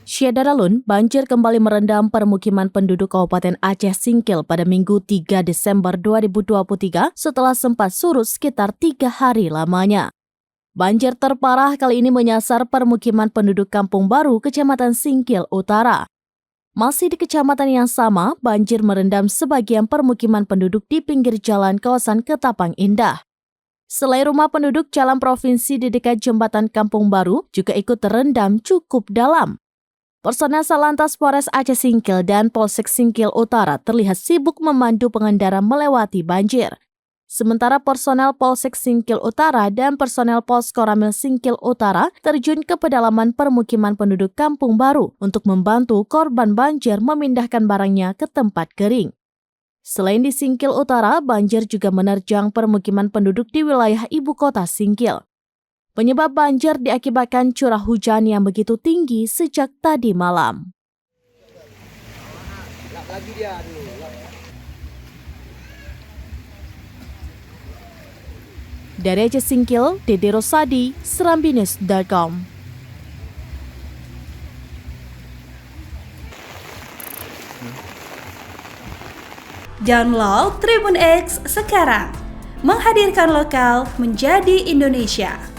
Syedaralun, banjir kembali merendam permukiman penduduk Kabupaten Aceh Singkil pada Minggu 3 Desember 2023 setelah sempat surut sekitar 3 hari lamanya. Banjir terparah kali ini menyasar permukiman penduduk Kampung Baru, Kecamatan Singkil Utara. Masih di kecamatan yang sama, banjir merendam sebagian permukiman penduduk di pinggir jalan kawasan Ketapang Indah. Selain rumah penduduk, jalan provinsi di dekat jembatan Kampung Baru juga ikut terendam cukup dalam. Personel Salantas Polres Aceh Singkil dan Polsek Singkil Utara terlihat sibuk memandu pengendara melewati banjir. Sementara personel Polsek Singkil Utara dan personel Polskoramil Singkil Utara terjun ke pedalaman permukiman penduduk Kampung Baru untuk membantu korban banjir memindahkan barangnya ke tempat kering. Selain di Singkil Utara, banjir juga menerjang permukiman penduduk di wilayah ibu kota Singkil. Penyebab banjir diakibatkan curah hujan yang begitu tinggi sejak tadi malam. Dari Aceh Singkil, Dede Rosadi, Serambinews.com. Download Tribun X sekarang, menghadirkan lokal menjadi Indonesia.